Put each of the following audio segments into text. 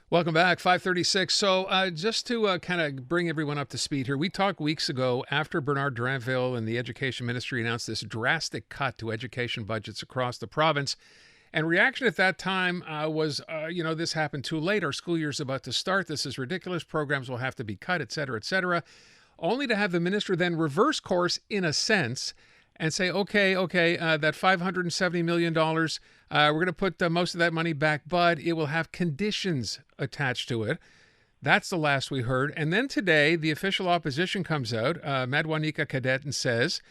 Welcome back, 536. So just to kind of bring everyone up to speed here, we talked weeks ago after Bernard Drinville and the Education Ministry announced this drastic cut to education budgets across the province. And reaction at that time was, this happened too late. Our school year's about to start. This is ridiculous. Programs will have to be cut, et cetera, et cetera. Only to have the minister then reverse course in a sense and say, okay, that $570 million, we're going to put most of that money back, but it will have conditions attached to it. That's the last we heard. And then today, the official opposition comes out, Madwanika Cadet, and says,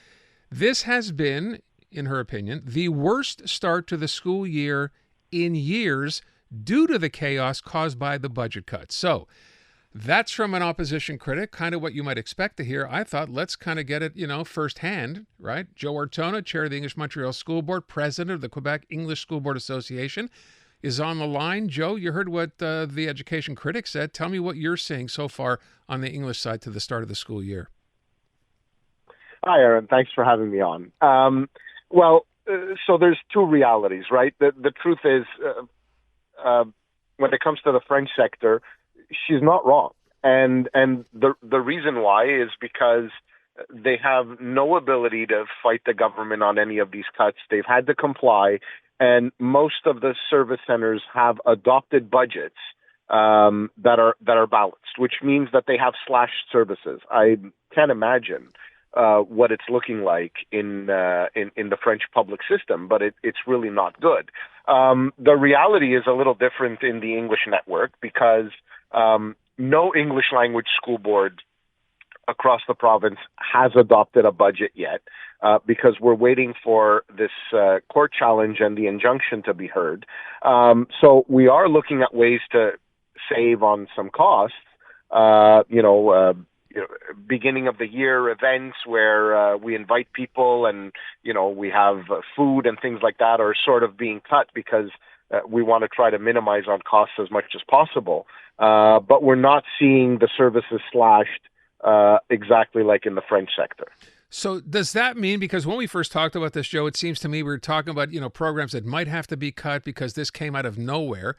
this has been, in her opinion, the worst start to the school year in years due to the chaos caused by the budget cuts. So that's from an opposition critic, kind of what you might expect to hear. I thought, let's kind of get it, firsthand, right? Joe Ortona, chair of the English Montreal School Board, president of the Quebec English School Board Association, is on the line. Joe, you heard what the education critic said. Tell me what you're seeing so far on the English side to the start of the school year. Hi, Aaron. Thanks for having me on. So there's two realities, right? The truth is, when it comes to the French sector, she's not wrong. And the reason why is because they have no ability to fight the government on any of these cuts. They've had to comply, and most of the service centers have adopted budgets that are balanced, which means that they have slashed services. I can't imagine what it's looking like in the French public system, but it's really not good. The reality is a little different in the English network because no English language school board across the province has adopted a budget yet because we're waiting for this court challenge and the injunction to be heard. So we are looking at ways to save on some costs, beginning of the year events where we invite people and, we have food and things like that are sort of being cut because we want to try to minimize on costs as much as possible. But we're not seeing the services slashed exactly like in the French sector. So does that mean, because when we first talked about this, Joe, it seems to me we were talking about, programs that might have to be cut because this came out of nowhere.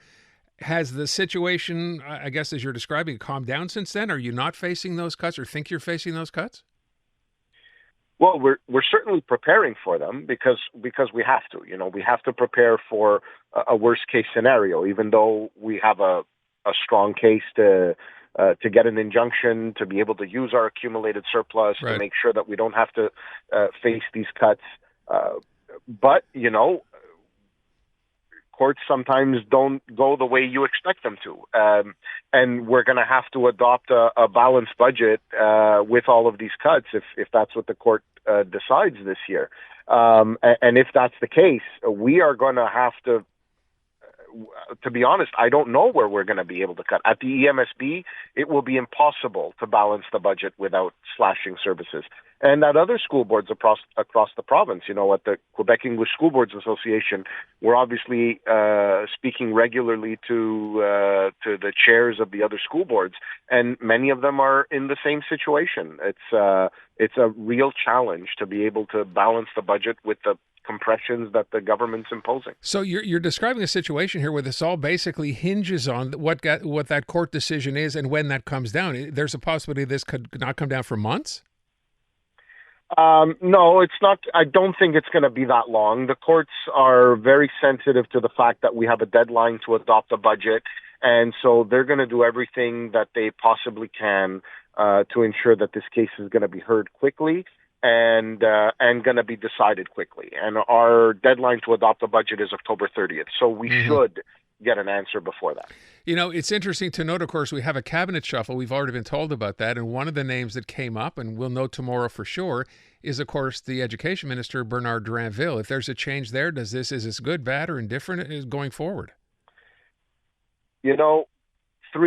Has the situation, I guess, as you're describing, calmed down since then? Are you not facing those cuts or think you're facing those cuts? Well, we're certainly preparing for them because we have to. We have to prepare for a worst case scenario, even though we have a strong case to get an injunction, to be able to use our accumulated surplus, Right. to make sure that we don't have to face these cuts. But courts sometimes don't go the way you expect them to. And we're going to have to adopt a balanced budget with all of these cuts if that's what the court decides this year. And if that's the case, we are going to have to be honest, I don't know where we're going to be able to cut. At the EMSB, it will be impossible to balance the budget without slashing services. And at other school boards across the province, at the Quebec English School Boards Association, we're obviously speaking regularly to the chairs of the other school boards, and many of them are in the same situation. It's a real challenge to be able to balance the budget with the compressions that the government's imposing. So you're describing a situation here where this all basically hinges on what that court decision is and when that comes down. There's a possibility this could not come down for months? No, it's not. I don't think it's going to be that long. The courts are very sensitive to the fact that we have a deadline to adopt a budget, and so they're going to do everything that they possibly can to ensure that this case is going to be heard quickly and going to be decided quickly. And our deadline to adopt a budget is October 30th, so we should get an answer before that. It's interesting to note, of course, we have a cabinet shuffle. We've already been told about that. And one of the names that came up, and we'll know tomorrow for sure, is, of course, the education minister, Bernard Drinville. If there's a change there, is this good, bad, or indifferent going forward? 3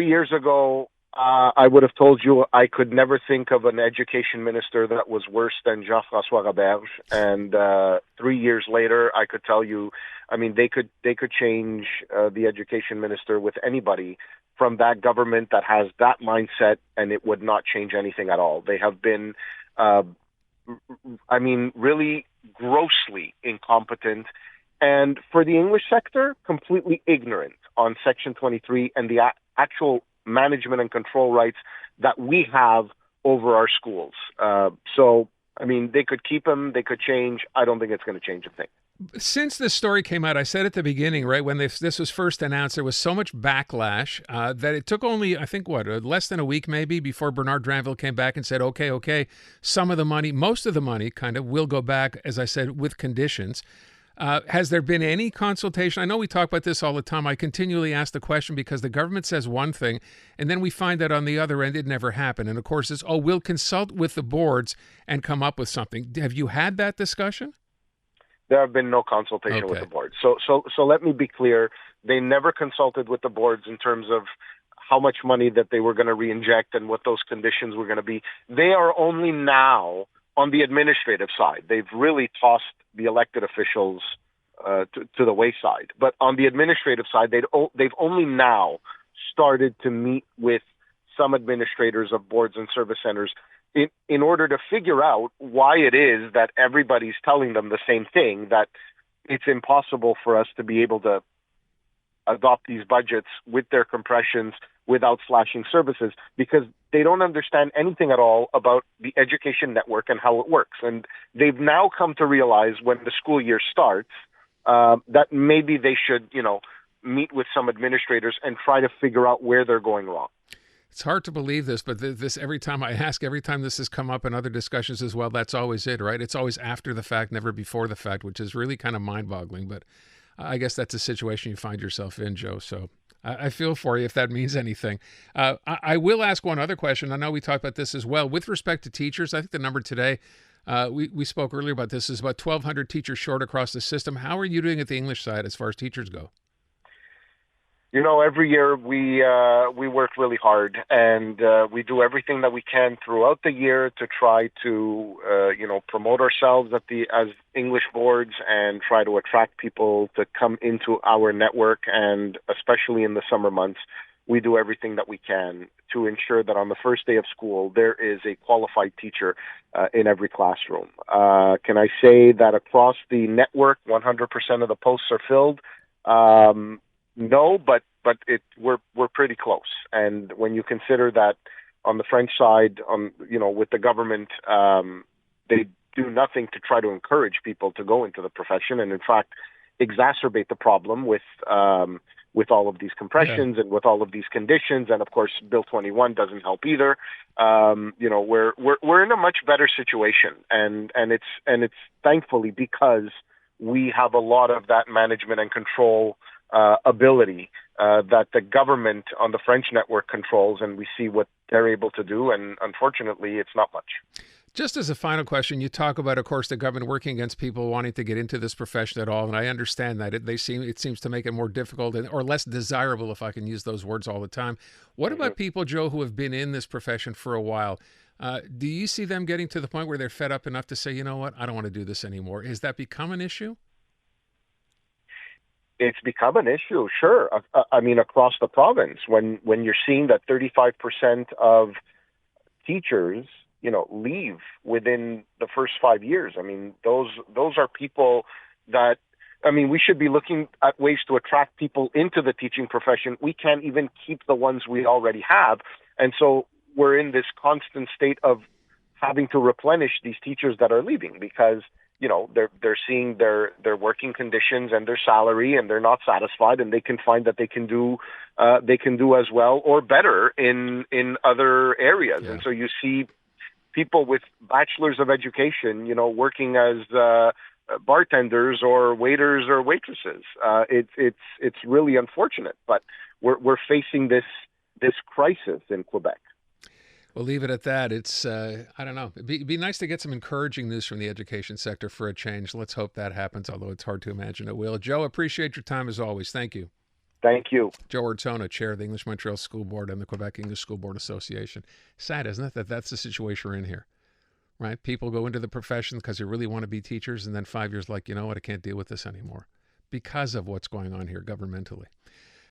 years ago, I would have told you I could never think of an education minister that was worse than Jean-François Roberge. And 3 years later, I could tell you, they could change the education minister with anybody from that government that has that mindset, and it would not change anything at all. They have been, really grossly incompetent And for the English sector, completely ignorant on Section 23 and the actual management and control rights that we have over our schools. I mean, they could keep them, they could change. I don't think it's going to change a thing. Since this story came out, I said at the beginning, right, when this was first announced, there was so much backlash that it took only, I think, less than a week maybe before Bernard Dranville came back and said, okay, some of the money, most of the money kind of will go back, as I said, with conditions. Has there been any consultation? I know we talk about this all the time. I continually ask the question because the government says one thing, and then we find that on the other end it never happened. And of course, it's, we'll consult with the boards and come up with something. Have you had that discussion? There have been no consultation with the board. So let me be clear. They never consulted with the boards in terms of how much money that they were going to reinject and what those conditions were going to be. They are only now on the administrative side. They've really tossed the elected officials to the wayside. But on the administrative side, they've only now started to meet with some administrators of boards and service centers in order to figure out why it is that everybody's telling them the same thing, that it's impossible for us to be able to adopt these budgets with their compressions without slashing services, because they don't understand anything at all about the education network and how it works. And they've now come to realize when the school year starts that maybe they should, meet with some administrators and try to figure out where they're going wrong. It's hard to believe this, but this every time this has come up in other discussions as well, that's always it, right? It's always after the fact, never before the fact, which is really kind of mind-boggling. But I guess that's a situation you find yourself in, Joe. So I feel for you if that means anything. I will ask one other question. I know we talked about this as well. With respect to teachers, I think the number today, we spoke earlier about this, is about 1,200 teachers short across the system. How are you doing at the English side as far as teachers go? Every year we work really hard, and we do everything that we can throughout the year to try to promote ourselves as English boards and try to attract people to come into our network. And especially in the summer months, we do everything that we can to ensure that on the first day of school there is a qualified teacher in every classroom. Can I say that across the network, 100% of the posts are filled? No, but we're pretty close. And when you consider that on the French side, with the government, they do nothing to try to encourage people to go into the profession, and in fact exacerbate the problem with all of these compressions and with all of these conditions. And of course, Bill 21 doesn't help either. We're in a much better situation, and it's thankfully because we have a lot of that management and control ability that the government on the French network controls, and we see what they're able to do. And unfortunately, it's not much. Just as a final question, you talk about, of course, the government working against people wanting to get into this profession at all, and I understand that it seems to make it more difficult or less desirable, if I can use those words all the time. What about people, Joe, who have been in this profession for a while? Do you see them getting to the point where they're fed up enough to say, you know what, I don't want to do this anymore? Has that become an issue? It's become an issue, sure. I mean, across the province, when you're seeing that 35% of teachers, leave within the first 5 years. I mean, those are people that, we should be looking at ways to attract people into the teaching profession. We can't even keep the ones we already have. And so we're in this constant state of having to replenish these teachers that are leaving because they're seeing their working conditions and their salary, and they're not satisfied, and they can find that they can do as well or better in other areas. Yeah. And so you see people with bachelors of education, working as bartenders or waiters or waitresses. It's really unfortunate, but we're facing this crisis in Quebec. We'll leave it at that. It's, I don't know. It'd be nice to get some encouraging news from the education sector for a change. Let's hope that happens, although it's hard to imagine it will. Joe, appreciate your time as always. Thank you. Thank you. Joe Ortona, Chair of the English Montreal School Board and the Quebec English School Board Association. Sad, isn't it, that that's the situation we're in here, right? People go into the profession because they really want to be teachers, and then 5 years like, you know what, I can't deal with this anymore because of what's going on here governmentally.